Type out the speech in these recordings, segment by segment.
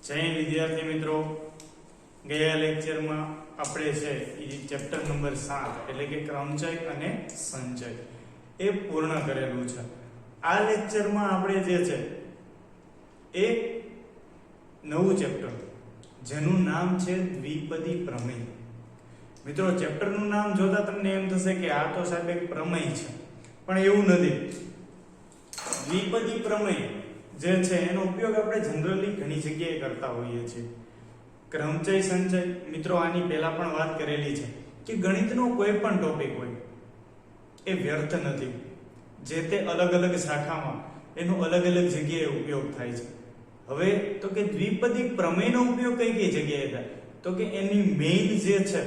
જય વિદ્યાર્થી મિત્રો, ગયા લેક્ચરમાં આપણે છે એ ચેપ્ટર નંબર 7 એટલે કે ક્રમચય અને સંચય એ પૂર્ણ કરેલું છે. આ લેક્ચરમાં આપણે જે છે એ નવું ચેપ્ટર જેનું નામ છે દ્વિપદી પ્રમેય. મિત્રો, ચેપ્ટરનું નામ જોતા તમને એમ થશે કે આ તો સાહેબ એક પ્રમેય છે, પણ એવું નથી. દ્વિપદી પ્રમેય જે છે એનો ઉપયોગ આપણે જનરલી ઘણી જગ્યાએ કરતા હોઈએ છીએ. ક્રમચય સંચય મિત્રો આની પહેલા પણ વાત કરેલી છે કે ગણિતનો કોઈ પણ ટોપિક હોય એ વ્યર્થ નથી. જે તે અલગ અલગ શાખામાં એનો અલગ અલગ જગ્યાએ ઉપયોગ થાય છે. હવે તો કે દ્વિપદી પ્રમેયનો ઉપયોગ કઈ કઈ જગ્યાએ થાય તો કે એની મેઇન જે છે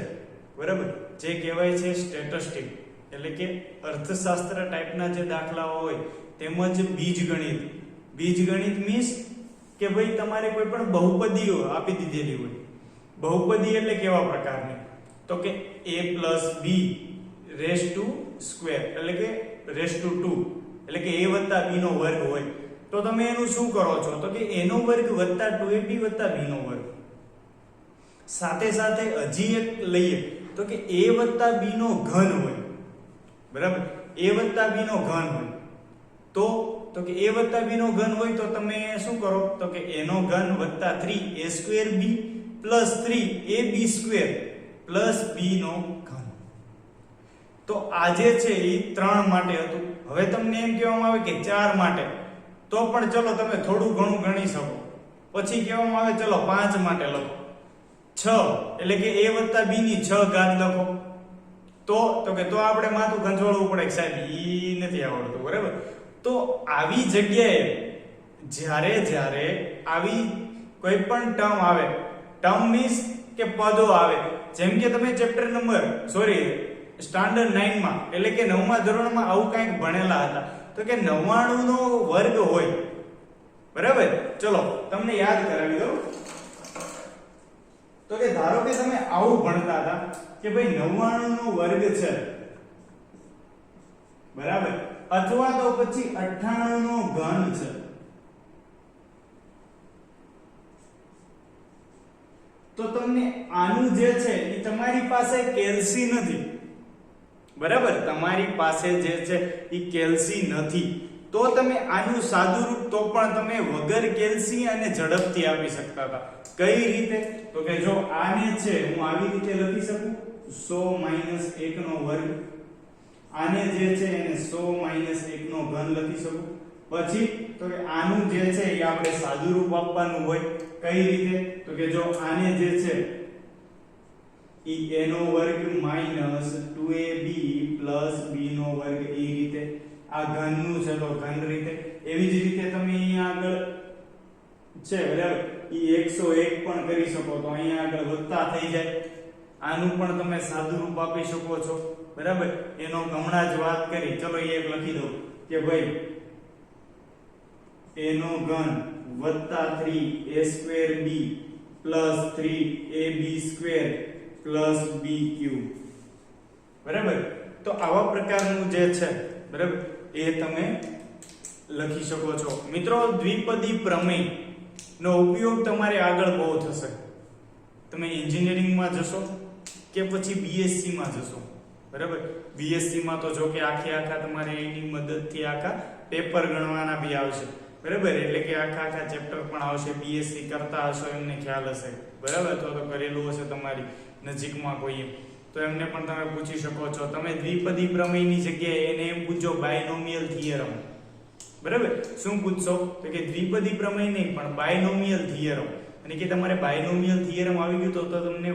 બરાબર, જે કહેવાય છે સ્ટેટિસ્ટિક એટલે કે અર્થશાસ્ત્ર ટાઈપના જે દાખલાઓ હોય તેમજ બીજગણિત. બીજગણિત મીન્સ કે ભાઈ તમારે કોઈ પણ બહુપદીઓ આપી દીધેલી હોય. બહુપદી એટલે કેવા પ્રકારની તો કે a+b રેઝ ટુ સ્ક્વેર એટલે કે રેઝ ટુ 2 એટલે કે a + b નો વર્ગ હોય તો તમે એનું શું કરો છો તો કે a નો વર્ગ + 2ab + b નો વર્ગ. સાથે સાથે હજી એક લઈએ તો કે a + b નો ઘન હોય બરાબર. a + b નો ઘન હોય તો કે a + b નો ઘન હોય તો તમે શું કરો તો કે a નો ઘન + 3a²b + 3ab² + b નો ઘન. તો આ જે છે એ 3 માટે હતું. હવે તમને એમ કહેવામાં આવે કે 4 માટે તો પણ ચલો તમે થોડું ઘણું ગણી શકો. પછી કહેવામાં આવે ચલો 5 માટે લખો. 6 એટલે કે a + b ની 6 ઘાત લખો. તો આપણે માથું ગંજવાળવું પડે કે સાહેબ ઈ નથી આવડતું બરાબર. તો આવી જગ્યાએ જ્યારે આવી કોઈ પણ ટર્મ આવે, ટર્મ મીન્સ કે પદો આવે, જેમ કે તમે ચેપ્ટર નંબર સ્ટાન્ડર્ડ 9 માં એટલે કે 9મા ધોરણમાં આવું કંઈક ભણેલા હતા તો કે 99 નો વર્ગ હોય બરાબર. ચલો તમને યાદ કરાવી દઉં તો કે ધારો કે તમે આવું ભણતા હતા કે ભાઈ 99 નો વર્ગ છે બરાબર, અથવા તો પછી 98 નો ઘન છે. તો તમને આનું જે છે એ તમારી પાસે કેલ્સી નથી બરાબર. તમારી પાસે જે છે એ કેલ્સી નથી તો તમે આનું સાદું રૂપ તો પણ તમે વગર કેલ્સી અને ઝડપથી આપી શકતા હતા. કઈ રીતે તો કે જો આને છે હું આવી રીતે લખી શકું 100 - 1 નો વર્ગ. આને જે છે એને 100 - 1 નો ઘન લખી શકું. પછી તો કે આનું જે છે એ આપણે સાદું રૂપ આપવાનું હોય. કઈ રીતે તો કે જો આને જે છે ઈ a નો વર્ગ - 2ab + b નો વર્ગ એ રીતે આ ઘનનું છે તો ઘન રીતે. એવી જ રીતે તમે અહીંયા આગળ છે બરાબર ઈ 101 પણ કરી શકો તો અહીંયા આગળ વત્તા થઈ જાય. આનું પણ તમે સાદું રૂપ આપી શકો છો બરાબર. એનો હમણાં જ વાત કરી. ચલો એ એક લખી દો કે ભાઈ a નો ઘન + 3a²b + 3ab² + b³ બરાબર. તો આવા પ્રકારનું જે છે બરાબર એ તમે લખી શકો છો. મિત્રો, દ્વિપદી પ્રમેય નો ઉપયોગ તમારે આગળ બહુ થશે. તમે એન્જિનિયરિંગમાં જશો કે પછી બીએસસી માં જશો બરાબર. બીએસસી માં તો જો કે આખા તમારે એની મદદથી આખા પેપર ગણવાના બી આવશે બરાબર. એટલે કે આખા ચેપ્ટર પણ આવશે. બીએસસી કરતા હશો એમને ખ્યાલ હશે બરાબર. તો કરેલું હશે તમારી નજીકમાં કોઈ તો એમને પણ તમે પૂછી શકો છો. તમે દ્વિપદી પ્રમેયની જગ્યાએ એને એમ પૂછો બાયનોમિયલ થિયરમ બરાબર. શું પૂછશો તો કે દ્વિપદી પ્રમેય નહીં પણ બાયનોમિયલ થિયરમ. અને કે તમારે બાયનોમિયલ થિયરમ આવી ગયું તો તમને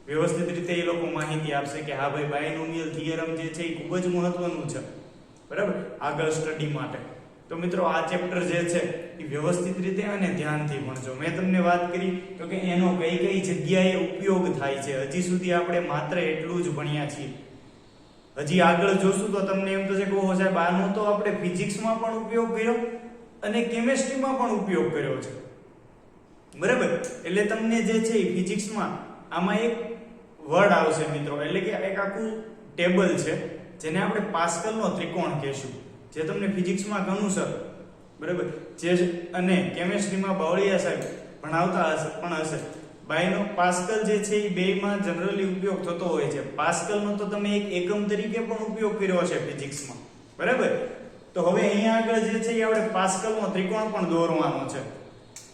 વ્યવસ્થિત રીતે એ લોકો માહિતી આપશે કે હા ભાઈ બાયનોમિયલ થિયરમ જે છે એ ખૂબ જ મહત્વનું છે બરાબર આગળ સ્ટડી માટે. તો મિત્રો, આ ચેપ્ટર જે છે એ વ્યવસ્થિત રીતે અને ધ્યાનથી ભણજો. મેં તમને વાત કરી તો કે એનો કઈ જગ્યાએ ઉપયોગ થાય છે. હજી સુધી આપણે માત્ર એટલું જ ભણ્યા છીએ. હજી આગળ જોશું તો તમને એમ થશે કે ઓહો સાહેબ આનો તો આપણે ફિઝિક્સમાં પણ ઉપયોગ કર્યો અને કેમેસ્ટ્રીમાં પણ ઉપયોગ કર્યો છે બરાબર. એટલે તમને જે છે એ ફિઝિક્સમાં આમાં એક વર્ડ આવશે મિત્રો, એટલે કે એક આખું ટેબલ છે જેને આપણે પાસ્કલનો ત્રિકોણ કહેશું, જે તમને ફિઝિક્સમાં ઘણું સર બરાબર જે અને કેમેસ્ટ્રીમાં બાવળિયા સાહેબ ભણાવતા હશે પણ હશે બાયનો પાસ્કલ જે છે એ બેમાં જનરલી ઉપયોગ થતો હોય છે પાસ્કલનો તો તમે એક એકમ તરીકે પણ ઉપયોગ કર્યો છે ફિઝિક્સમાં બરાબર તો હવે અહીંયા આગળ જે છે એ આપણે પાસ્કલનો ત્રિકોણ પણ દોરવાનો છે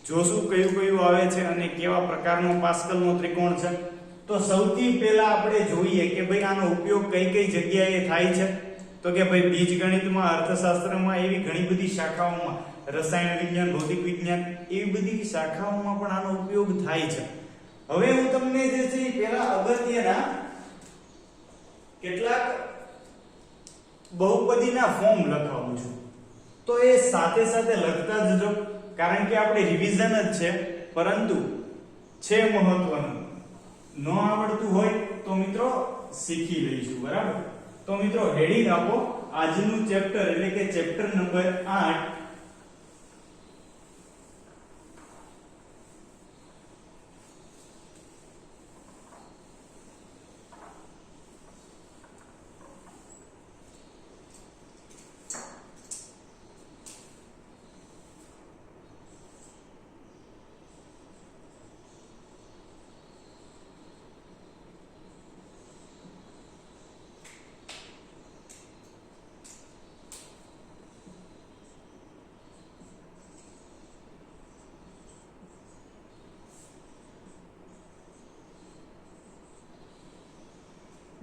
જોશું કયું કયું આવે છે અને કેવા પ્રકારનો પાસ્કલનો ત્રિકોણ છે તો સૌથી પહેલા આપણે જોઈએ કે ભાઈ આનો ઉપયોગ કઈ કઈ જગ્યાએ થાય છે તો કે ભાઈ બીજગણિતમાં અર્થશાસ્ત્રમાં એવી ઘણી બધી શાખાઓમાં રસાયણ વિજ્ઞાન ભૌતિક વિજ્ઞાન એવી બધી શાખાઓમાં પણ આનો ઉપયોગ થાય છે હવે હું તમને જે છે એ પહેલા અગત્યના કેટલાક બહુપદીના ફોર્મ લખાવું છું તો એ સાથે સાથે લખતા જજો કારણ કે આપણે રિવિઝન જ છે પરંતુ છે મહત્વનું ન આવડતું હોય તો મિત્રો શીખી લઈશું બરાબર તો મિત્રો હેડિંગ આપો આજનું ચેપ્ટર એટલે કે ચેપ્ટર નંબર 8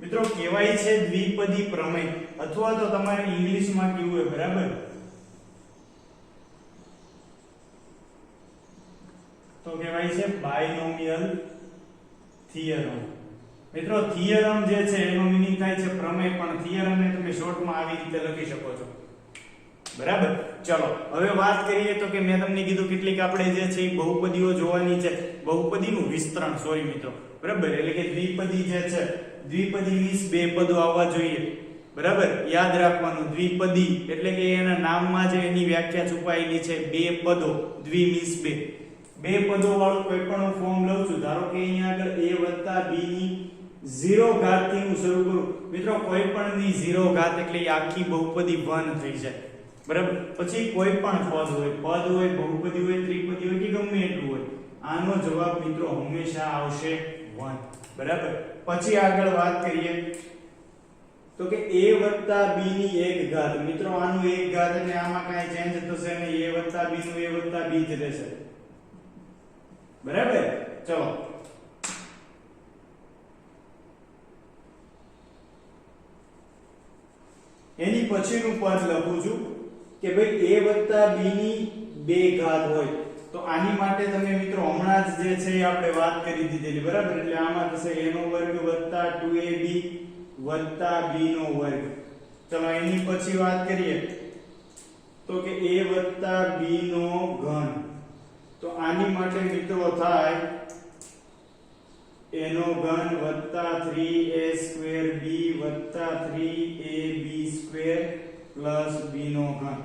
મિત્રો કહેવાય છે દ્વિપદી પ્રમેય અથવા તો તમારે ઇંગ્લિશમાં કેવું હોય બરાબર તો કહેવાય છે બાયનોમિયલ થિયરમ મિત્રો થિયરમ જે છે એનો મીનિંગ થાય છે પ્રમેય પણ થિયરમ ને તમે શોર્ટમાં આવી રીતે લખી શકો છો બરાબર ચલો હવે વાત કરીએ તો કે મેં તમને કીધું કેટલીક આપણે જે છે એ બહુપદીઓ જોવાની છે બહુપદીનું વિસ્તરણ સોરી મિત્રો બરાબર એટલે કે દ્વિપદી જે છે દ્વિપદી મીન્સ બે પદો આવવા જોઈએ બરાબર યાદ રાખવાનું દ્વિપદી એટલે કે એના નામમાં જે એની વ્યાખ્યા છુપાયેલી છે બે પદો દ્વિ મીન્સ બે પદો વાળું કોઈ પણ હું ફોર્મ લઉં છું ધારો કે અહીંયા આગળ a + b ની 0 ઘાત થી હું શરૂ કરું મિત્રો કોઈ પણ ની 0 ઘાત એટલે આખી બહુપદી 1 થઈ જાય બરાબર પછી કોઈ પણ પદ હોય બહુપદી હોય ત્રિપદી હોય કે ગમે એટલું હોય આનો જવાબ મિત્રો હંમેશા આવશે 1 બરાબર પછી આગળ વાત કરીએ તો કે a + b ની 1 ઘાત મિત્રો આનું 1 ઘાત એટલે આમાં કાંઈ ચેન્જ થશે નહીં a + b નું a + b જ રહેશે બરાબર ચલો એની પછીનું પદ લખું છું કે ભાઈ a + b ની 2 ઘાત હોય તો આની માટે તમે મિત્રો હમણાં જ જે છે આપણે વાત કરી દીધેલી બરાબર એટલે આમાં થશે a નો વર્ગ + 2ab + b નો વર્ગ ચલો એની પછી વાત કરીએ તો કે a + b નો ઘન તો આની માટે મિત્રો થાય a નો ઘન + 3a²b + 3ab² + b નો ઘન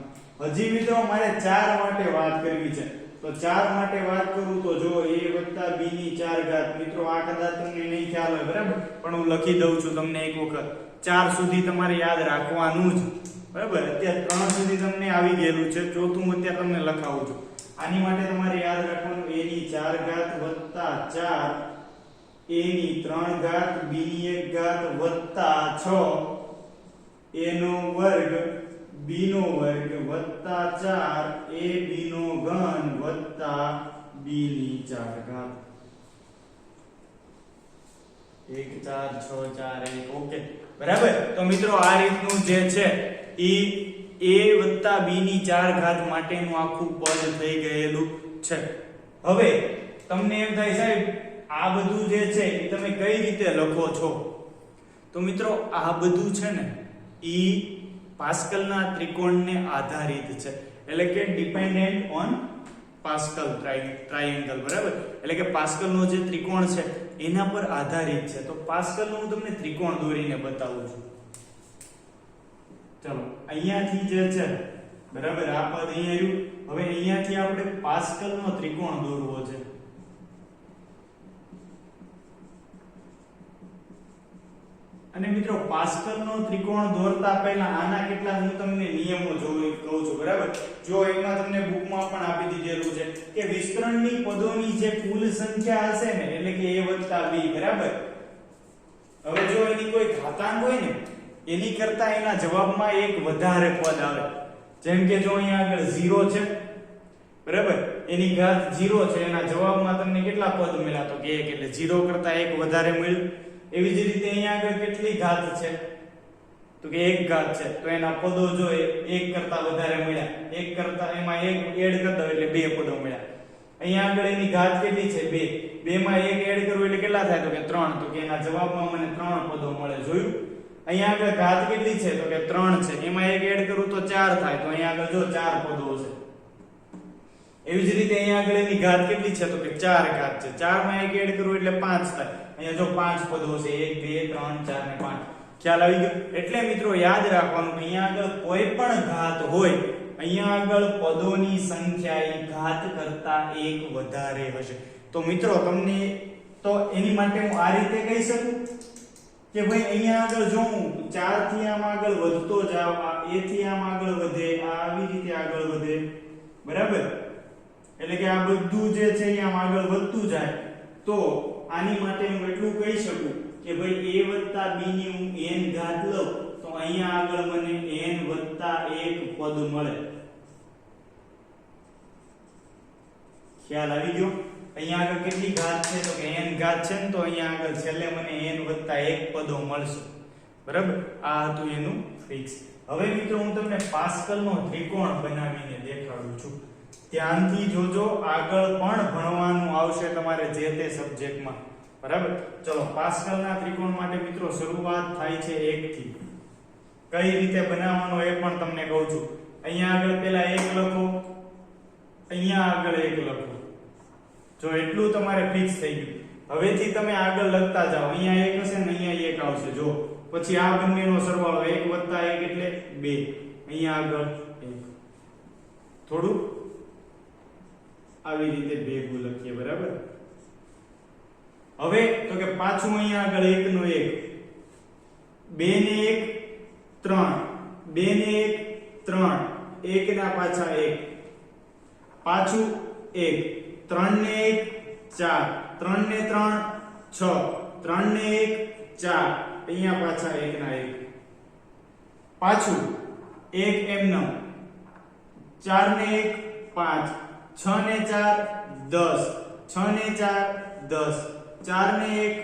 હજી મિત્રો મારે 4 માટે વાત કરવી છે તો 4 માટે વાત કરું તો જો a + b ની 4 ઘાત મિત્રો આ કદાચ તમને નહીં ખ્યાલ હોય બરાબર પણ હું લખી દઉં છું તમને એક વખત 4 સુધી તમારે યાદ રાખવાનું જ બરાબર અત્યારે 3 સુધી તમને આવી ગયેલું છે ચોથું અત્યારે તમને લખાવું છું આની માટે તમારે યાદ રાખવાનું a ની 4 ઘાત + 4 a ની 3 ઘાત b ની 1 ઘાત + 6 a નો વર્ગ b નો વર્ગ + 4 ab નો ઘન + b ની 4 ઘાત 1 4 6 4 1 ઓકે બરાબર તો મિત્રો આ રીતનું જે છે ઈ a + b ની 4 ઘાત માટેનું આખું પદ થઈ ગયેલું છે હવે તમને એમ થાય સાહેબ આ બધું જે છે એ તમે કઈ રીતે લખો છો તો મિત્રો આ બધું છે ને ઈ પાસ્કલના ત્રિકોણને આધારિત છે એટલે કે ડિપેન્ડન્ટ ઓન પાસ્કલ ટ્રાયેંગલ બરાબર એટલે કે પાસ્કલનો જે ત્રિકોણ છે એના પર આધારિત છે તો પાસ્કલનો હું તમને ત્રિકોણ દોરીને બતાવું છું ચલો અહીંયાથી જે છે બરાબર આ પદ અહીં આવ્યું હવે અહીંયાથી આપણે પાસ્કલનો ત્રિકોણ દોરવો છે અને મિત્રો પાસ્કલનો ત્રિકોણ દોરતા પહેલા આના કેટલા હું તમને નિયમો કહું છું, બરાબર? જો એમાં તમને બુકમાં પણ આપી દીધેલું છે કે વિસ્તરણની પદોની જે કુલ સંખ્યા હશે ને એટલે કે a + b, બરાબર? હવે જો એની કોઈ ઘાતાંક હોય ને એની કરતા એના જવાબમાં એક વધારે પદ આવે, જેમ કે જો અહીંયા આગળ 0 છે, બરાબર? એની ઘાત 0 છે, એના જવાબમાં તમને કેટલા પદ મળ્યા? તો કે 1, એટલે 0 કરતા 1 વધારે મળ્યું. એવી જ રીતે અહીંયા આગળ કેટલી ઘાત છે? તો કે 1 ઘાત છે, તો એના પદો જો 1 કરતા વધારે મળ્યા, 1 કરતા એમાં 1 એડ કરી દો એટલે 2 પદો મળ્યા. અહીંયા આગળ એની ઘાત કેટલી છે? 2. 2 માં 1 એડ કરવું એટલે કેટલા થાય? તો કે 3. તો કે એના જવાબમાં મને 3 પદો મળે. જોયું? અહીંયા આગળ ઘાત કેટલી છે? તો કે 3 છે, એમાં 1 એડ કરું તો 4 થાય, તો અહીંયા આગળ જો 4 પદો છે. એવી જ રીતે અહીંયા આગળ એની ઘાત કેટલી છે? તો કે 4 ઘાત છે, 4 માં 1 એડ કરું એટલે 5 થાય. અહીંયા જો 5 પદો છે, 1 2 3 4 ને 5. ખ્યાલ આવી ગયો? એટલે મિત્રો યાદ રાખવાનું કે અહીંયા આગળ કોઈ પણ ઘાત હોય, અહીંયા આગળ પદોની સંખ્યા એ ઘાત કરતા 1 વધારે હશે. તો મિત્રો તમને તો એની માટે હું આ રીતે કહી શકું કે ભાઈ અહીંયા આગળ જો હું 4 થી આમ આગળ વધતો જાઉં, આ a થી આમ આગળ વધે, આ આવી રીતે આગળ વધે, બરાબર? એટલે કે આ બધું જે છે એ આમ આગળ વધતું જાય, તો આની માટે હું એટલું કહી શકું કે ભાઈ a + b ની હું n ઘાત લઉં તો અહીંયા આગળ મને n + 1 પદ મળે. ખ્યાલ આવી ગયો? અહીંયા આગળ કેટલી ઘાત છે? તો કે n ઘાત છે ને, તો અહીંયા આગળ છેલ્લે મને n + 1 પદો મળશે, બરાબર? આ હતું એનું ફિક્સ. હવે મિત્રો હું તમને પાસ્કલનો ત્રિકોણ બનાવીને દેખાડું છું. ધ્યાનથી જોજો, આગળ પણ ભણવાનું આવશે તમારે જે તે સબ્જેક્ટમાં, બરાબર? ચલો, પાસ્કલના ત્રિકોણ માટે મિત્રો શરૂઆત થાય છે 1 થી. કઈ રીતે બનાવવાનો એ પણ તમને કહું છું. અહીંયા આગળ પહેલા 1 લખો, અહીંયા આગળ 1 લખો. જો એટલું તમારે ફિક્સ થઈ ગયું. હવેથી તમે આગળ લખતા જાઓ. અહીંયા 1 હશે ને અહીંયા 1 આવશે. જો પછી આ બંનેનો સરવાળો 1 + 1 એટલે 2. અહીંયા આગળ 1. થોડું આવી રીતે ભેગું લખીએ, બરાબર? હવે તો કે પાછું અહીંયા આગળ 1 નો 1, 2 ને 1 3, 2 ને 1 3, 1 ના પાછા 1, પાછું 1, 3 ને 1 4, 3 ને 3 6, 3 ને 1 4, અહીંયા પાછા 1 ના 1, પાછું 1 એમનો, 4 ને 1 5, 6 ને 4 10, 6 ને 4 10, 4 ને 1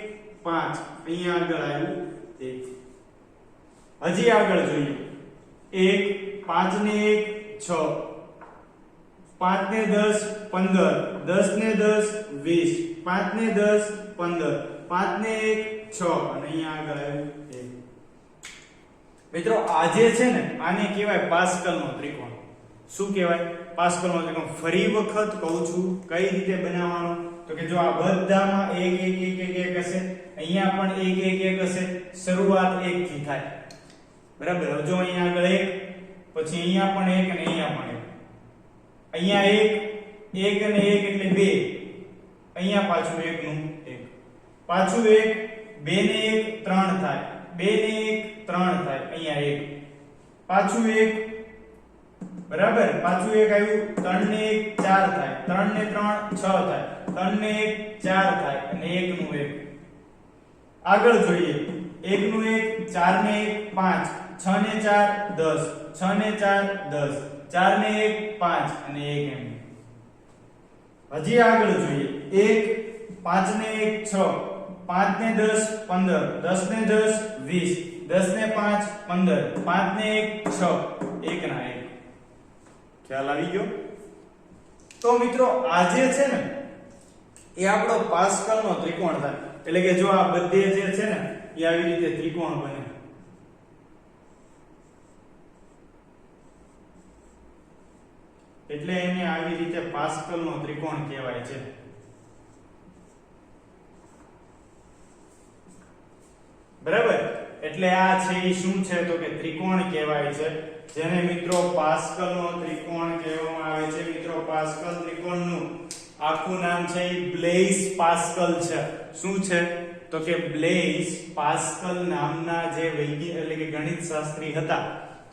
5, અહીંયા આગળ આવ્યું 1. હજી આગળ જોઈએ. 1 5 ને 1 6, 5 ને 10 15, 10 ને 10 20, 5 ને 10 15, 5 ને 1 6, અને અહીંયા આગળ આવ્યું 1. મિત્રો આ જે છે ને આને કહેવાય પાસ્કલનો ત્રિકોણ. શું કહેવાય? પાસ્કલનો ત્રિકોણ. ફરી વખત કહું છું કઈ રીતે બનાવવાનો. તો કે જો આ બધામાં 1 1 1 1 1 હશે, અહીંયા પણ 1 1 1 હશે, શરૂઆત 1 થી થાય, બરાબર? જો અહીંયા આગળ 1, પછી અહીંયા પણ 1 અને અહીંયા પણ 1, અહીંયા 1 1 અને 1 એટલે 2, અહીંયા પાછું 1 નું 1, પાછું 1, 2 ને 1 3 થાય, 2 ને 1 3 થાય, અહીંયા 1, પાછું 1, બરાબર? પાછું 1 આવ્યું, 3 ને 1 4 થાય, 3 ને 3 6 થાય, 3 ને 1 4 થાય, અને 1 નું 1. આગળ જોઈએ. 1 નું 1, 4 ને 1 5, 6 ને 4 10, 6 ને 4 10, 4 ને 1 5, અને 1 એમ. હજી આગળ જોઈએ. 1 5 ને 1 6, 5 ને 10 15, 10 ને 10 20, 10 ને 5 15, 5 ને 1 6, 1 ના 1. ખ્યાલ આવી ગયો? તો મિત્રો આ જે છે ને એ આપણો પાસ્કલનો ત્રિકોણ થાય. એટલે કે જો આ બધે જે છે ને એ આવી રીતે ત્રિકોણ બને. એટલે એને આવી રીતે પાસ્કલનો ત્રિકોણ કહેવાય છે. બરાબર? એટલે આ છે એ શું છે? તો કે ત્રિકોણ કહેવાય છે, જેને મિત્રો પાસ્કલનો ત્રિકોણ કહેવામાં આવે છે. મિત્રો પાસ્કલ ત્રિકોણનું આખું નામ છે એ બ્લેઇઝ પાસ્કલ છે. શું છે? તો કે બ્લેઇઝ પાસ્કલ નામના જે વૈજ્ઞાનિક એટલે કે ગણિત શાસ્ત્રી હતા,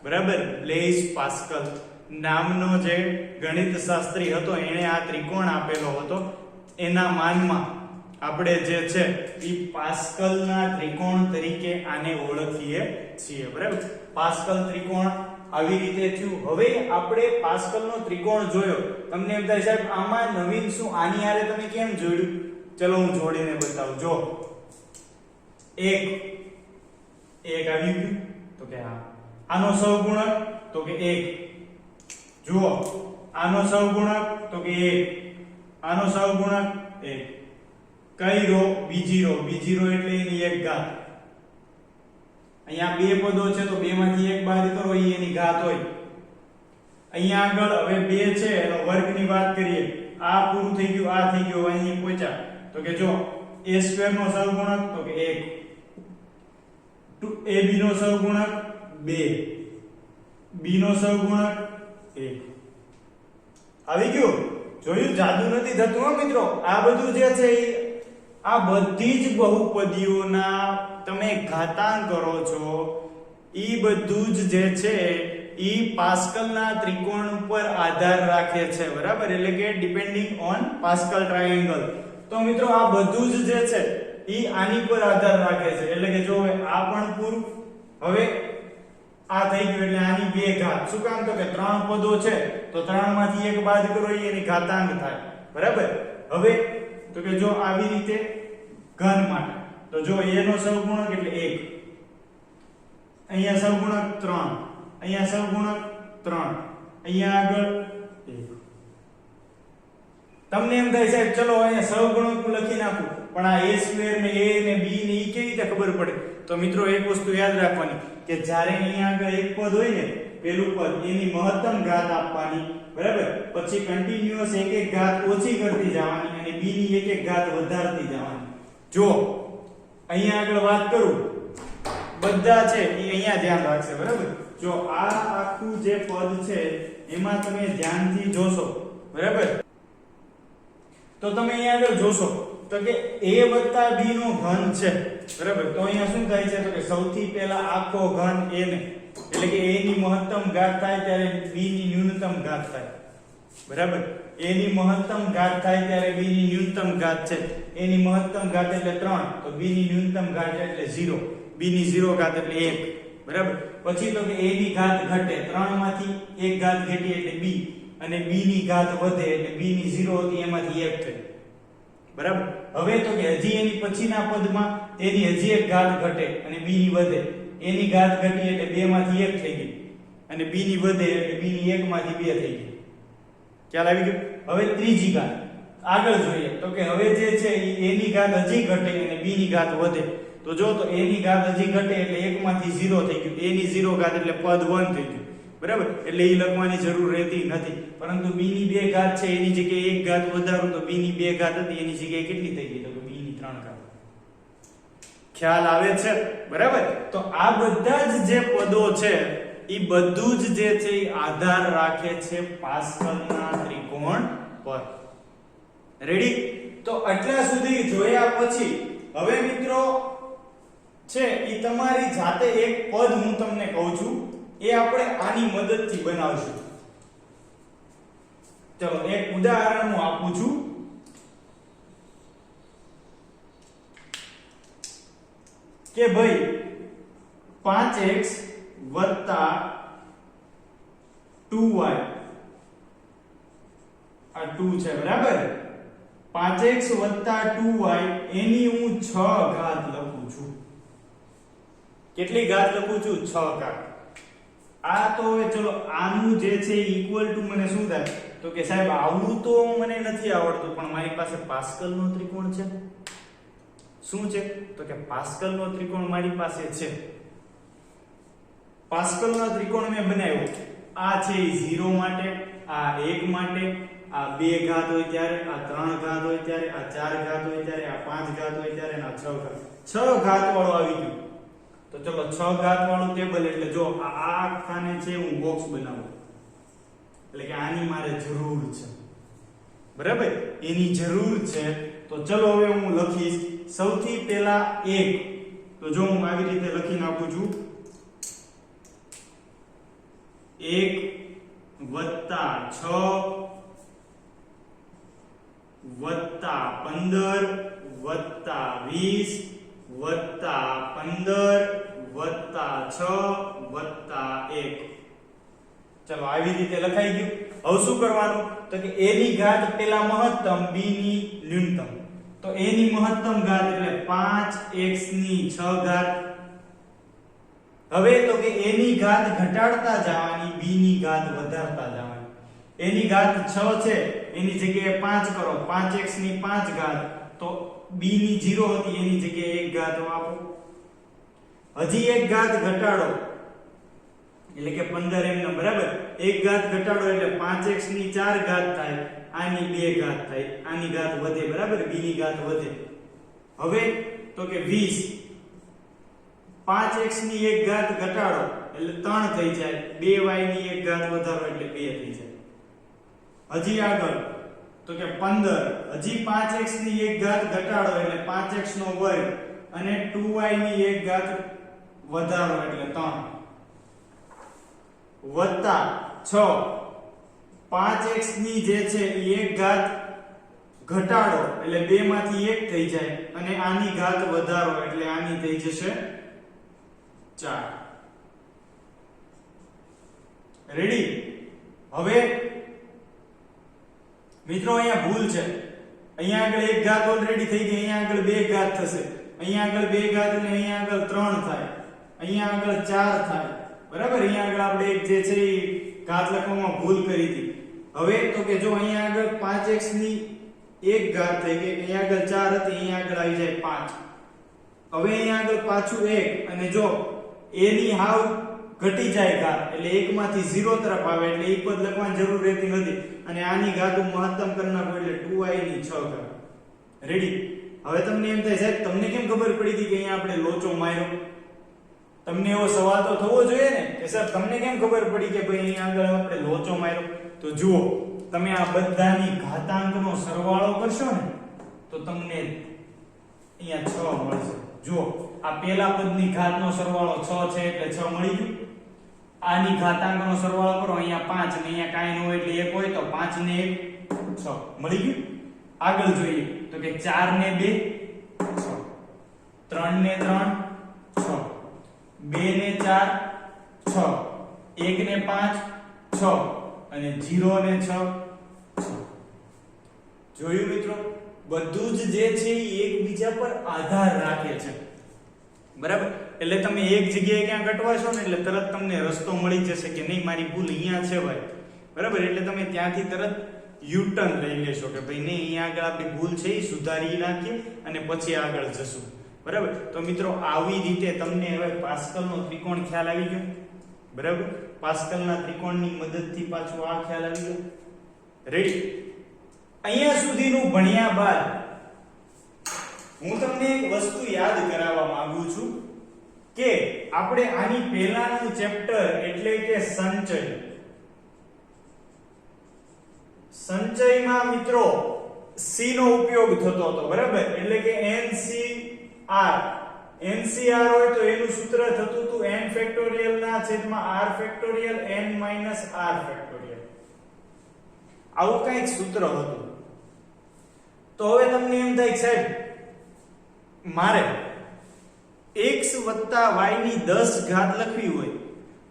બરાબર, બ્લેઇઝ પાસ્કલ નામનો જે ગણિત શાસ્ત્રી હતો એણે આ ત્રિકોણ આપેલો હતો. એના માનમાં આપણે જે છે એ પાસ્કલના ત્રિકોણ તરીકે આને ઓળખીએ છીએ, બરાબર. પાસ્કલ ત્રિકોણ આવી રીતે થયું. હવે આપણે પાસ્કલનો ત્રિકોણ જોયો, તમને એમ થાય સાહેબ આમાં નવીન શું, આની હારે તમે કેમ જોડ્યું? ચલો હું જોડીને બતાવું. જો એક આવી ગયું તો કે હા. આનો સહગુણક તો કે 1. જુઓ આનો સહગુણક તો કે 1, આનો સહગુણક 1. કઈ રો? બીજી રો એટલે એની એક ઘાત. અહીંયા બે પદો છે તો બે માંથી એક બાદ કરો, એની ઘાત હોય. અહીંયા આગળ હવે 2 છે એનો વર્ગની વાત કરીએ. આ પૂરું થઈ ગયું, આ થઈ ગયું, અહીં પહોંચ્યા તો કે જો a² નો સહગુણક તો કે 1, ab નો સહગુણક 2, b નો સહગુણક 1. આવી ગયું? જોયું? જાદુ નથી થતું હો મિત્રો. આ બધું જે છે આ બધી જ બહુપદીઓના તમે ઘાતાંક કરો છો, ઈ બધું જ જે છે ઈ પાસ્કલના ત્રિકોણ ઉપર આધાર રાખે છે, બરાબર. એટલે કે ડિપેન્ડિંગ ઓન પાસ્કલ ટ્રાયેંગલ. તો મિત્રો આ બધું જ જે છે ઈ આની પર આધાર રાખે છે. એટલે કે જો હવે આ પણ પૂરું, હવે આ થઈ ગયું એટલે આની 2 ઘાત. શું કામ? તો કે 3 પદો છે તો 3 માંથી 1 બાદ કરો, એની ઘાતાંક થાય, બરાબર. હવે તો કે જો આવી રીતે ઘન માટે તો જો a નો સહગુણક એટલે 1, અહીંયા સહગુણક 3, અહીંયા સહગુણક 3, અહીંયા આગળ 1. તમને એમ થાય સાહેબ ચલો અહીંયા સહગુણક લખી નાખું, પણ આ a² ને a ને b ને ઈ કેવી રીતે ખબર પડે? તો મિત્રો એક વસ્તુ યાદ રાખવાની કે જ્યારે અહીંયા આગળ એક પદ હોય ને, પેલું પદ એની મહત્તમ ઘાત આપવાની, બરાબર. પછી કન્ટિન્યુઅસ એક ઘાત ઓછી કરતી જવાની અને b ની એક ઘાત વધારતી જવાની. જો અહીંયા આગળ વાત કરું, બધા છે એ અહીંયા ધ્યાન રાખશે, બરાબર. જો આ આખું જે પદ છે એમાં તમે ધ્યાનથી જોશો, બરાબર, તો તમે અહીંયા આગળ જોશો તો કે a + b નો ઘન છે, બરાબર. તો અહીંયા શું થાય છે? તો કે સૌથી પહેલા આખો ઘન a ને, એટલે કે a ની મહત્તમ ઘાત થાય ત્યારે b ની ન્યૂનતમ ઘાત થાય, બરાબર. a ની મહત્તમ ઘાત થાય ત્યારે b ની ન્યૂનતમ ઘાત છે. a ની મહત્તમ ઘાત એટલે 3, તો b ની ન્યૂનતમ ઘાત એટલે 0, b ની 0 ઘાત એટલે 1, બરાબર. પછી તો કે a ની ઘાત ઘટે, 3 માંથી 1 ઘાત ઘટી એટલે b, અને b ની ઘાત વધે એટલે b ની 0 હતી એમાંથી 1 થઈ, બરાબર. હવે તો કે હજી એની પછીના પદમાં તેની હજી એક ઘાત ઘટે અને b ની વધે, a ની ઘાત ઘટી એટલે 2 માંથી 1 થઈ ગઈ, અને b ની વધે એટલે b ની 1 માંથી 2 થઈ ગઈ. ખ્યાલ આવી ગયો? હવે ત્રીજી ઘાત આગળ જોઈએ તો કે હવે જે છે એ a ની ઘાત હજી ઘટે અને b ની ઘાત વધે. તો જો તો a ની ઘાત હજી ઘટે એટલે 1 માંથી 0 થઈ ગયું, a ની 0 ઘાત એટલે પદ 1 થઈ ગયું, બરાબર. એટલે એ લખવાની જરૂર રહેતી નથી, પરંતુ b ની 2 ઘાત છે એની જગ્યાએ 1 ઘાત વધારું તો b ની 2 ઘાત હતી એની જગ્યાએ કેટલી થઈ ગઈ? તો કે b ની 3 ઘાત. ખ્યાલ આવે છે? બરાબર. તો આ બધા જ જે પદો છે એ બધું જ જે છે એ આધાર રાખે છે પાસ્કલના ત્રિકોણ પર. રેડી? તો આટલા સુધી જોયા પછી હવે મિત્રો છે એ તમારી જાતે એક પદ હું તમને કહું છું, એ આપણે આની મદદથી બનાવશું. ચલો એક ઉદાહરણ હું આપું છું. કે ભાઈ 5x + 2y, આ 2 છે, બરાબર. 5x + 2y એની હું 6 ઘાત લખું છું. કેટલી ઘાત લખું છું? 6 ઘાત. આ તો હવે ચલો આનું જે છે ઇક્વલ ટુ મને શું થાય? તો કે સાહેબ આવું તો મને નથી આવડતું, પણ મારી પાસે પાસ્કલનો ત્રિકોણ છે. શું છે? તો કે પાસ્કલનો ત્રિકોણ મારી પાસે છે. પાસ્કલનો ત્રિકોણ મેં બનાવ્યો. આ છે 0 માટે, આ 1 માટે, આ 2 ઘાત હોય ત્યારે, આ 3 ઘાત હોય ત્યારે, આ 4 ઘાત હોય ત્યારે, આ 5 ઘાત હોય ત્યારે, અને આ 6 ઘાત. 6 ઘાત વાળો આવી ગયું. તો ચલો 6 ઘાત વાળું ટેબલ એટલે જો આ આખાને છે હું બોક્સ બનાવું, એટલે કે આની મારે જરૂર છે, બરાબર. એની જરૂર છે તો ચલો હવે હું લખીશ સૌથી પહેલા 1 તો જો હું આવી રીતે લખી નાખું છું 1 વત્તા 6 વત્તા 15 વત્તા 20 વત્તા 15 વત્તા 6 વત્તા 1 ચલો આવી રીતે લખાઈ ગયું. હવે શું કરવાનું તો કે a ની ઘાત પેલા મહત્તમ b ની ન્યૂનતમ. તો a ની મહત્તમ ઘાત એટલે 5x ની 6 ઘાત. હવે તો કે a ની ઘાત ઘટાડતા જવાની b ની ઘાત વધારતા જવાની. a ની ઘાત 6 છે એની જગ્યાએ 5 કરો 5x ની 5 ઘાત તો b ની 0 હતી એની જગ્યાએ 1 ઘાત આપો. હજી 1 ઘાત ઘટાડો એટલે કે 15 એમનો બરાબર 1 ઘાત ઘટાડો એટલે 5x ની 4 ઘાત થાય આની 2 ઘાત થાય આની ઘાત વધે બરાબર b ની ઘાત વધે. હવે તો કે 20 5x ની 1 ઘાત ઘટાડો એટલે 3 થઈ જાય 2y ની 1 ઘાત વધારો એટલે 2 થઈ જાય. હજી આગળ તો કે 15 હજી 5x ની 1 ઘાત ઘટાડો એટલે 5x નો વર્ગ અને 2y ની 1 ઘાત વધારો એટલે 3 વત્તા 6 5x ની જે છે એ 1 ઘાત ઘટાડો એટલે 2 માંથી 1 થઈ જાય અને આની ઘાત વધારો એટલે આની થઈ જશે 4. રેડી. હવે મિત્રો અહીંયા ભૂલ છે. અહીંયા આગળ 1 ઘાત ઓલરેડી થઈ ગઈ અહીંયા આગળ 2 ઘાત થશે. અહીંયા આગળ 2 ઘાત એટલે અહીંયા આગળ 3 થાય અહીંયા આગળ 4 થાય બરાબર. અહીંયા આગળ આપણે એક જે છે એ ઘાત લખવામાં ભૂલ કરી હતી. હવે તો કે જો અહીંયા આગળ 5x ની 1 ઘાત થઈ ગઈ અહીંયા આગળ 4 હતી અહીંયા આગળ આવી જાય 5. હવે અહીંયા આગળ પાછું 1 અને જો a ની હાવ ઘટી જાય ઘાત એટલે 1 માંથી 0 તરફ આવે એટલે એ પદ લખવાની જરૂર રહેતી નથી અને આની ઘાત હું મહત્તમ કરી નાખું એટલે 2y ની 6 ઘાત. રેડી. હવે તમને એમ થાય સાહેબ તમને કેમ ખબર પડી હતી કે અહીંયા આપણે લોચો માર્યો? તમને એવો સવાલ તો થવો જોઈએ ને કે સર તમને કેમ ખબર પડી કે ભાઈ અહીંયા આગળ આપણે લોચો માર્યો? તો જુઓ તમે આ બધાની ઘાતાંકનો સરવાળો કરશો ને તો તમને અહીંયા 6 મળશે. જુઓ આ પહેલા પદની ઘાતનો સરવાળો 6 છે એટલે 6 મળી ગયું. આની ઘાતાંકનો સરવાળો કરો અહીંયા 5 ને અહીંયા કાઈ ન હોય એટલે 1 હોય તો 5 ને 1 6 મળી ગયું. આગળ જોઈએ તો કે 4 ને 2 6 3 ને 3 6 2 ને 4 6 1 ને 5 6 અને 0 ને 6 6. જોયું મિત્રો બધું જ જે છે એ એકબીજા પર આધાર રાખે છે બરાબર. એટલે તમે એક જગ્યાએ ક્યાં કટવાશો ને એટલે તરત તમને રસ્તો મળી જશે કે નહીં મારી ભૂલ અહીંયા છે ભાઈ બરાબર. એટલે તમે ત્યાંથી તરત યુ ટર્ન લઈ લેશો કે ભાઈ નહીં અહીંયા આગળ આપણી ભૂલ છે એ સુધારી નાખીએ અને પછી આગળ જશું બરાબર. તો મિત્રો આવી રીતે તમને હવે પાસ્કલનો ત્રિકોણ ખ્યાલ આવી ગયો બરાબર. પાસ્કલના ત્રિકોણની મદદથી પાછું આ ખ્યાલ આવી ગયો. રેડી. અહીંયા સુધીનું ભણ્યા બાદ હું તમને એક વસ્તુ યાદ કરાવવા માંગુ છું કે આપણે આની પહેલાનું ચેપ્ટર એટલે કે સંચયમાં મિત્રો c નો ઉપયોગ થતો હતો બરાબર. એટલે કે NCR હોય તો એનું સૂત્ર થતું હતું n ફેક્ટોરિયલ ના છેદમાં r factorial n minus r factorial. આવું કંઈક સૂત્ર હતું. તો હવે તમને એમ થાય સાહેબ મારે x y ની 10 ઘાત લખવી હોય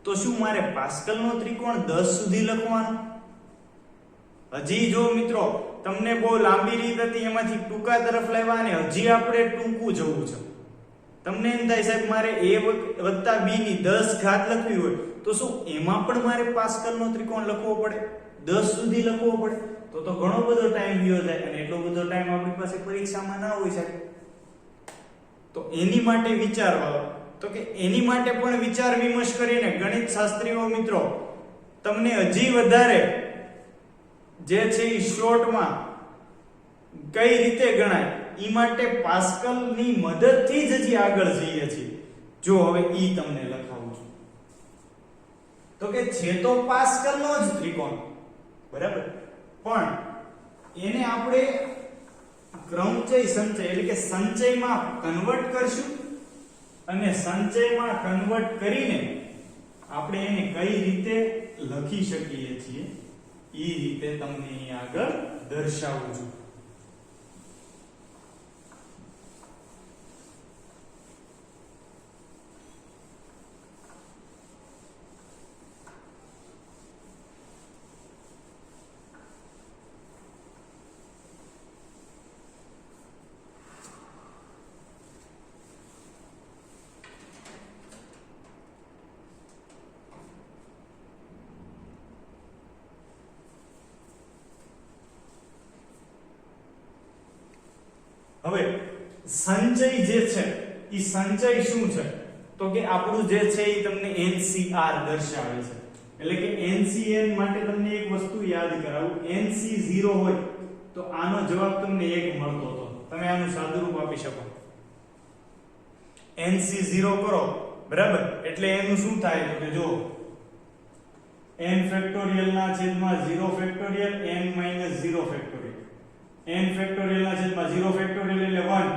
તો શું મારે પાસ્કલનો ત્રિકોણ 10 સુધી લખવાનો? હજી જો મિત્રો તમને બહુ લાંબી રીત હતી એમાંથી ટૂંકા તરફ લાવ્યા અને હજી આપણે ટૂંકું જવું છે. તમને એમ થાય સાહેબ મારે a વત્તા b ની 10 ઘાત લખવી હોય તો શું એમાં પણ મારે પાસ્કલનો ત્રિકોણ લખવો પડે? 10 સુધી લખવો પડે? તો ઘણો બધો ટાઈમ ગયો જાય અને એટલો બધો ટાઈમ આપણી પાસે પરીક્ષામાં ના હોય સાહેબ. તો એની માટે વિચારવા તો કે એની માટે પણ વિચાર વિમર્શ કરીને ગણિત શાસ્ત્રીઓ મિત્રો તમને હજી વધારે જે છે એ શોર્ટમાં કઈ રીતે ગણાય ઈ માટે પાસ્કલની મદદથી જ હજી આગળ જઈએ છીએ. જો હવે ઈ તમને લખાવું છું તો કે છે તો પાસ્કલનો જ ત્રિકોણ બરાબર પણ એને આપણે ક્રમચય સંચય એટલે કે સંચયમાં કન્વર્ટ કરશું અને સંચયમાં કન્વર્ટ કરીને આપણે એને કઈ રીતે લખી શકીએ છીએ એ રીતે તમને અહીં આગળ દર્શાવું છું. હવે સંચય જે છે ઈ સંચય શું છે તો કે આપણું જે છે ઈ તમને NCR દર્શાવે છે. એટલે કે NCN માટે તમને એક વસ્તુ યાદ કરાવું, NC 0 હોય તો આનો જવાબ તમને 1 મળતો હતો. તમે આનું સાદુરૂપ આપી શકો. NC 0 કરો બરાબર એટલે એનું શું થાય તો કે જો n ફેક્ટોરિયલ ના છેદમાં 0 factorial n - 0 factorial n factorial ના છેદમાં 0 ફેક્ટોરિયલ એટલે 1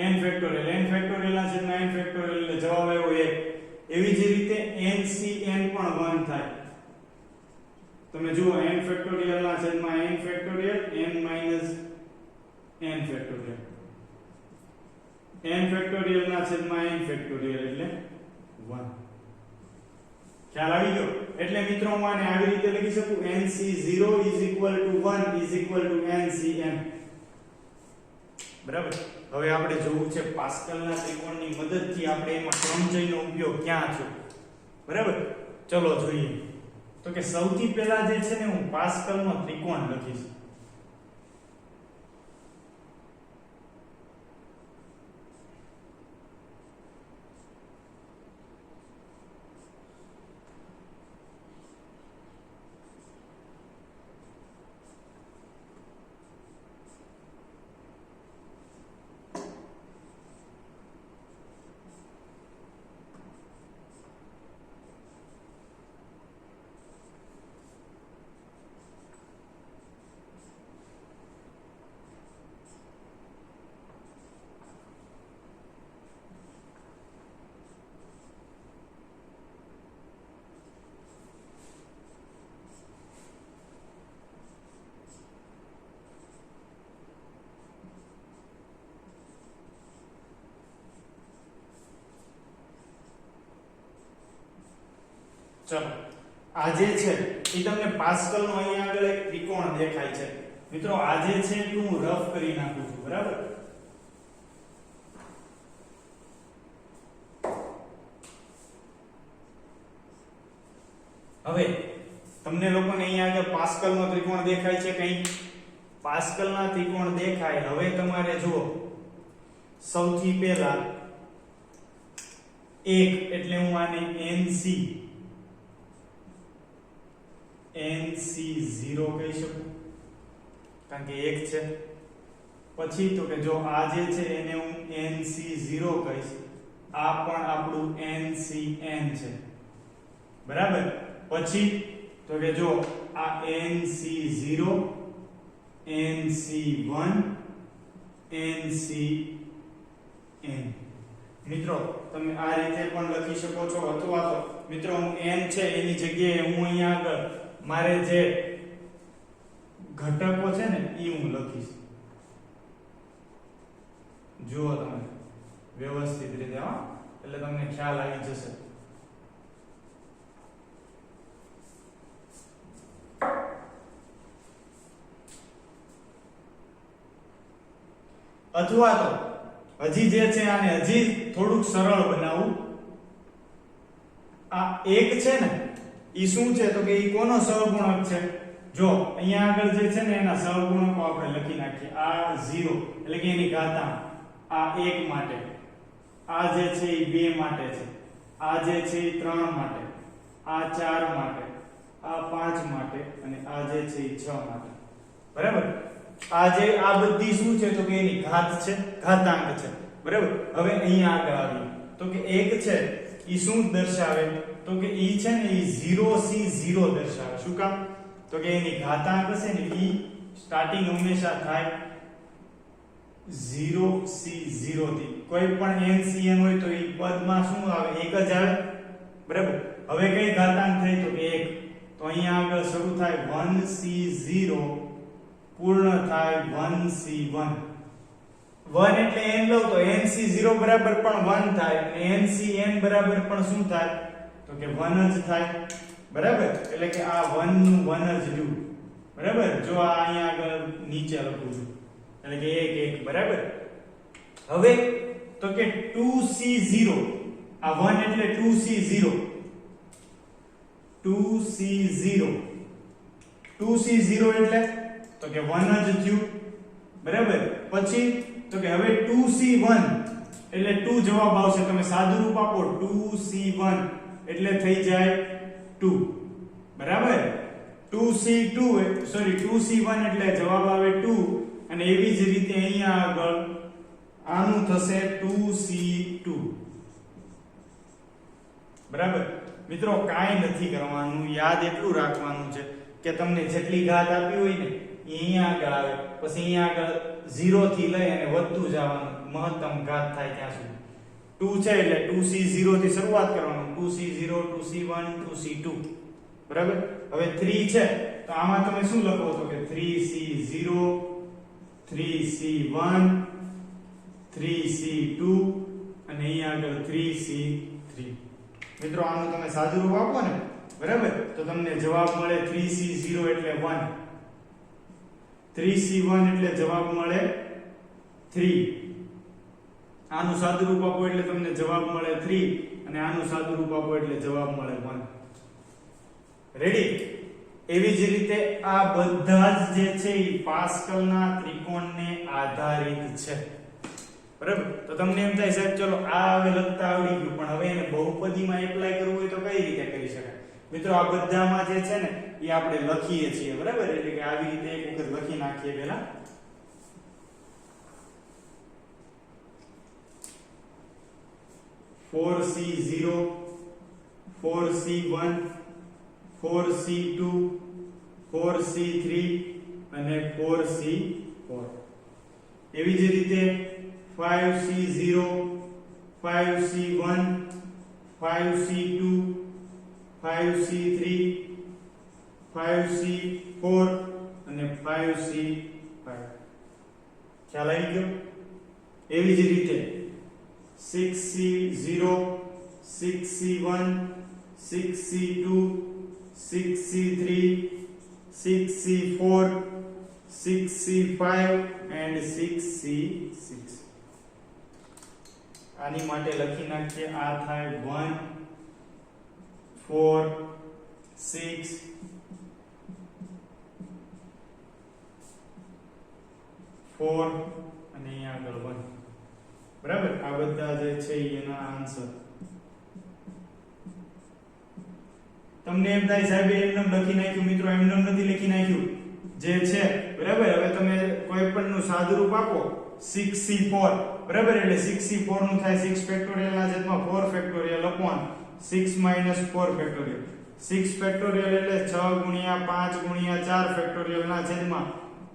n ફેક્ટોરિયલ ના છેદમાં n ફેક્ટોરિયલ એટલે જવાબ આવ્યો 1. એવી જ રીતે NCN પણ 1 થાય. તમે જુઓ n ફેક્ટોરિયલ ના છેદમાં n factorial n - n factorial n factorial ના છેદમાં n ફેક્ટોરિયલ એટલે 1. ખ્યાલ આવી ગયો? એટલે મિત્રો હું આને આવી રીતે લખી શકું NC0 = 1 = NCN. બરાબર. હવે આપણે જોવું છે પાસ્કલના ત્રિકોણની મદદથી આપણે એમાં ક્રમચયનો ઉપયોગ ક્યાં છે. બરાબર. ચલો જોઈએ. તો કે સૌથી પહેલા જે છે ને હું પાસ્કલનો ત્રિકોણ લખીશ. ચલો આ જે છે એ તમને પાસ્કલનો અહીં આગળ એક ત્રિકોણ દેખાય છે. મિત્રો આ જે છે એ હું રફ કરી નાખું છું. બરાબર. હવે તમને લોકોને અહીં આગળ પાસ્કલનો ત્રિકોણ દેખાય છે કઈ? પાસ્કલના ત્રિકોણ દેખાય. હવે તમારે જુઓ સૌથી પહેલા એક એટલે હું આને NC0 કહી શકું કારણ કે એક છે. પછી તો કે જો આ જે છે એને હું NC0 કહીશ. આ પણ આપણું NCN છે. બરાબર. પછી તો કે જો આ NC0 NC1 NCN. મિત્રો તમે આ રીતે પણ લખી શકો છો અથવા તો મિત્રો હું n છે એની જગ્યાએ હું અહીંયા આગળ મારે જે ઘટકો છે ને એ હું લખીશ. જુઓ તમે વ્યવસ્થિત રીતે એટલે તમને ખ્યાલ આવી જશે. અથવા તો હજી જે છે આને હજી થોડુંક સરળ બનાવું. આ એક છે ને ઈ શું છે તો કે ઈ કોનો સહગુણક છે? જો અહીંયા આગળ જે છે ને એના સહગુણકો આપણે લખી નાખીએ. આ 0 એટલે કે એની ઘાતાંક. આ 1 માટે, આ જે છે ઈ 2 માટે છે, આ જે છે ઈ 3 માટે, આ 4 માટે, આ 5 માટે અને આ જે છે ઈ 6 માટે. બરાબર. આ બધી શું છે તો કે એની ઘાત છે, ઘાતાંક છે. બરાબર. હવે અહીંયા આગળ આવી તો કે 1 છે ઈ શું દર્શાવે તો કે ઈ છે ને ઈ 0C0 દર્શાવે. શું કામ તો કે એની ઘાતાંક હશે ને ઈ સ્ટાર્ટિંગ હંમેશા થાય 0C0 થી કોઈ પણ NCN હોય તો એ પદમાં શું આવે? એક જ આવે, બરાબર. હવે કઈ ઘાતાંક થઈ? તો 1. તો અહીંયા આગળ શરૂ થાય 1C0 પૂર્ણ થાય 1C1. 1 એટલે n લઉં તો NC0 બરાબર પણ 1 થાય અને NCN બરાબર પણ શું થાય? તો કે 1 જ થાય, બરાબર. એટલે કે આ 1 નું 1 જ રહ્યું, બરાબર. જો આ અહીંયા આગળ નીચે લખું છું એટલે કે 1 1, બરાબર. હવે તો કે 2C0, આ 1 એટલે 2C0 એટલે તો કે 1 જ થયું, બરાબર. પછી તો કે હવે 2C1 એટલે 2 જવાબ આવશે. તમે સાદું રૂપ આપો 2C1 એટલે થઈ જાય 2, બરાબર. 2C1 એટલે જવાબ આવે 2 અને એવી જ રીતે અહીંયા આગળ આનું થશે 2C2, બરાબર. મિત્રો કાંઈ નથી કરવાનું, યાદ એટલું રાખવાનું છે કે તમને જેટલી ઘાત આપી હોય ને એ અહીંયા આગળ આવે, પછી અહીંયા આગળ 0 થી લઈ અને વધતું જવાનું મહત્તમ ઘાત થાય ત્યાં સુધી. 2 છે એટલે 2C0 થી શરૂઆત કરવાનું, 2C0 2C1 2C2, બરાબર. હવે 3 છે તો આમાં તમે શું લખો? તો કે 3C0 3C1 3C2 અને અહીંયા આગળ 3C3. મિત્રો આનું તમે સાદું રૂપ આપો ને, બરાબર, તો તમને જવાબ મળે 3C0 એટલે 1, 3C1 એટલે જવાબ મળે 3. આનું સાદું રૂપ આપો એટલે તમને જવાબ મળે 3 અને આનું સાદું રૂપ આપો એટલે જવાબ મળે 1. રેડી? એવી જ રીતે આ બધા જ જે છે એ પાસ્કલના ત્રિકોણને આધારિત છે, બરાબર. તો તમને એમ થાય સાહેબ ચલો આ હવે લખતા આવડી ગયું, પણ હવે એને બહુપદીમાં એપ્લાય કરવું હોય તો કઈ રીતે કરી શકાય? મિત્રો આ બધામાં જે છે ને એ આપણે લખીએ છીએ, બરાબર. એટલે કે આવી રીતે એક વખત લખી નાખીએ પહેલા. (4C0 4C1 4C2 4C3 અને 4C4). એવી જ રીતે 5C0 5C1 5C2 5C3 5C4 અને 5C5. ખ્યાલ આવી ગયો? એવી જ રીતે 6C0 6C1 6C2 6C3 6C4 6C5 and 6C6. આની માટે લખી નાખીએ. આ થાય 1 4 6 4 અને અહીંયા આગળ 1, બરાબર. આ બધા જે છે એના આન્સર. તમને એમ થાય સાહેબ એમનેમ લખી નાખ્યું? મિત્રો એમનેમ નથી લખી નાખ્યું, જે છે, બરાબર. હવે તમે કોઈ પણ નું સાદું રૂપ આપો 6C4, બરાબર. એટલે 6C4 નું થાય 6 ફેક્ટોરિયલ ના છેદમાં 4 factorial upon 6 minus 4 factorial. 6 factorial એટલે 6 ગુણ્યા 5 ગુણ્યા 4 ફેક્ટોરિયલ ના છેદમાં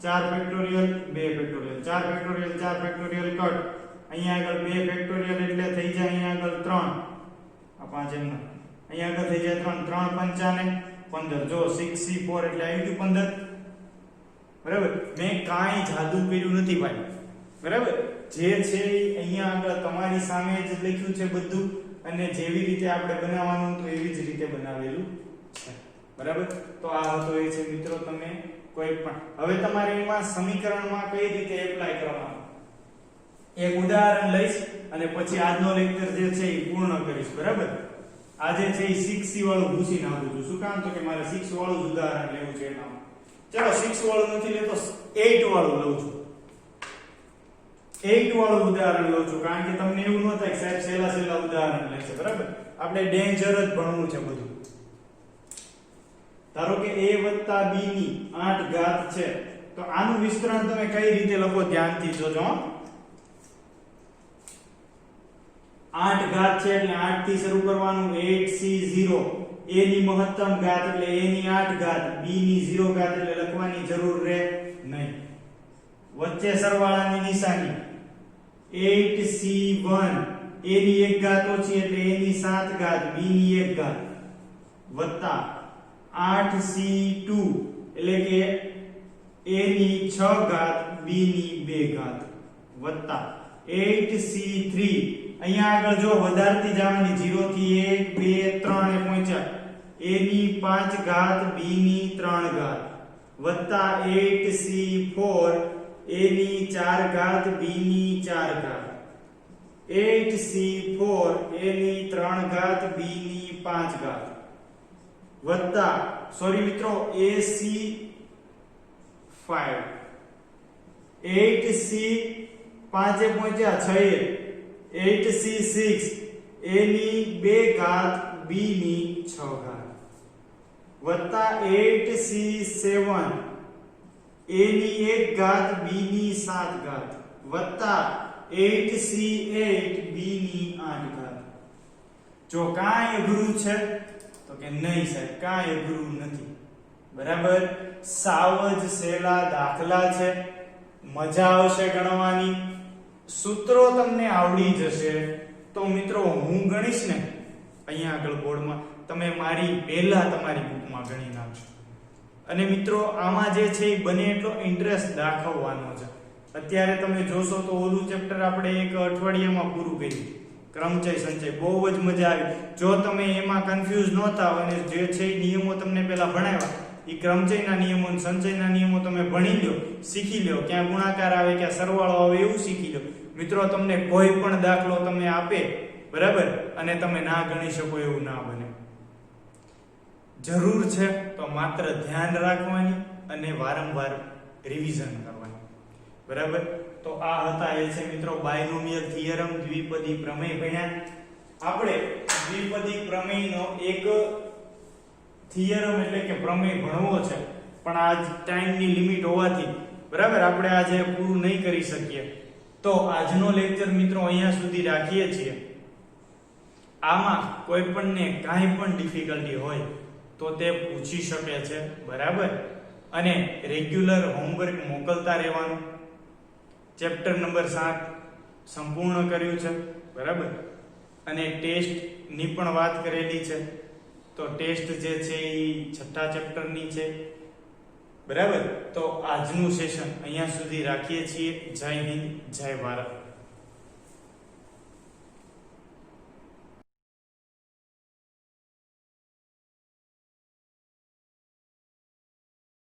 4 factorial 2 factorial. 4 factorial 4 factorial cut. અહીંયા આગળ 2 ફેક્ટોરિયલ એટલે થઈ જાય અહીંયા આગળ 3. આ 5 એમનો અહીંયા આગળ થઈ જાય 3. 3 પંચાને 15. જો 6C4 એટલે આવી ગયું 15, બરાબર. મેં કાંઈ જાદુ કર્યું નથી ભાઈ, બરાબર. જે છે અહીંયા આગળ તમારી સામે જ લખ્યું છે બધું, અને જેવી રીતે આપણે બનાવવાનું તો એવી જ રીતે બનાવેલું છે, બરાબર. તો આ હતો એ છે મિત્રો તમે કોઈ પણ. હવે તમારે એમાં સમીકરણમાં કઈ રીતે એપ્લાય કરવાનું એક ઉદાહરણ લઈશ અને પછી આજનો લેક્ચર જે છે એ પૂર્ણ કરીશ, બરાબર. આજે છે એ 6C વાળું ભૂસી નાખું છું. શું કામ? તો કે મારે 6 વાળું જ ઉદાહરણ લેવું છે એમાં. ચલો 6 વાળું નથી લેતો, 8 વાળું લઉં છું. 8 વાળું ઉદાહરણ લઉં છું, કારણ કે તમને એવું ન થાય કે સાહેબ સહેલા ઉદાહરણ લે છે, બરાબર. આપણે ડેન્જર જ ભણવું છે બધું. ધારો કે a + b ની 8 ઘાત છે, તો આનું વિસ્તરણ તમે કઈ રીતે લખો ધ્યાનથી જોજો. 8 ઘાત છે એટલે 8 થી શરૂ કરવાનું. 8C0 a ની મહત્તમ ઘાત એટલે a ની 8 ઘાત, b ની 0 ઘાત એટલે લખવાની જરૂર રહે નહીં. વચ્ચે સરવાળાની નિશાની 8c1 a ની 1 ઘાત ઓછી એટલે a ની 7 ઘાત b ની 1 ઘાત વત્તા 8c2 એટલે કે a ની 6 ઘાત b ની 2 ઘાત વત્તા 8c3 અહીંયા આગળ જો વધારતી જવાની 0 થી 1 2 3 એ પહોંચ્યા a ની 5 ઘાત b ની 3 ઘાત વત્તા 8c4 a ની 4 ઘાત b ની 4 ઘાત 8c4 a ની 3 ઘાત b ની 5 ઘાત વત્તા સોરી મિત્રો ac5 8c 5 એ પહોંચ્યા 6 8c6 a ની 2 ઘાત b ની 6 ઘાત વત્તા 8c7 a ની 1 ઘાત b ની 7 ઘાત વત્તા 8c8 b ની 8 ઘાત જો કાંઈ અઘરું છે તો કે નહીં સાહેબ કાંઈ અઘરું નથી બરાબર સાવ જ સહેલા દાખલા છે મજા આવશે ગણવાની સૂત્રો તમને આવડી જશે તો મિત્રો હું ગણીશ ને અહીંયા આગળ બોર્ડમાં તમે મારી પહેલા તમારી બુકમાં ગણી નાખજો અને મિત્રો આમાં જે છે એ બને એટલો ઇન્ટરેસ્ટ દાખવવાનો છે અત્યારે તમે જોશો તો ઓલું ચેપ્ટર આપણે એક અઠવાડિયામાં પૂરું કર્યું ક્રમચય સંચય બહુ જ મજા આવી જો તમે એમાં કન્ફ્યુઝ ન થાવ અને જે છે એ નિયમો તમને પહેલા ભણાવ્યા એ ક્રમચયના નિયમો અને સંચયના નિયમો તમે ભણી લો શીખી લો ક્યાં ગુણાકાર આવે ક્યાં સરવાળો આવે એવું શીખી લો મિત્રો તમને કોઈ પણ દાખલો તમે આપે બરાબર અને તમે ના ગણી શકો એવું ના બને જરૂર છે તો માત્ર ધ્યાન રાખવાની અને વારંવાર રિવિઝન કરવાની બરાબર તો આ હતા એ છે મિત્રો બાયનોમિયલ થિયરમ દ્વિપદી પ્રમેય ભણ્યા આપણે દ્વિપદી પ્રમેયનો એક થિયરમ એટલે કે પ્રમેય ભણવો છે પણ આજ ટાઈમની લિમિટ હોવાથી બરાબર આપણે આજે પૂરું નહીં કરી શકીએ તો આજનો લેક્ચર મિત્રો અહીંયા સુધી રાખીએ છીએ આમાં કોઈ પણને કાંઈ પણ ડિફિકલ્ટી હોય તો તે પૂછી શકે છે બરાબર અને રેગ્યુલર હોમવર્ક મોકલતા રહેવાનું ચેપ્ટર નંબર 7 સંપૂર્ણ કર્યું છે બરાબર અને ટેસ્ટ ની પણ વાત કરેલી છે તો ટેસ્ટ જે છે એ 6થા ચેપ્ટરની છે બરાબર તો આજનું સેશન અહીંયા સુધી રાખીએ છીએ જય હિન્દ જય ભારત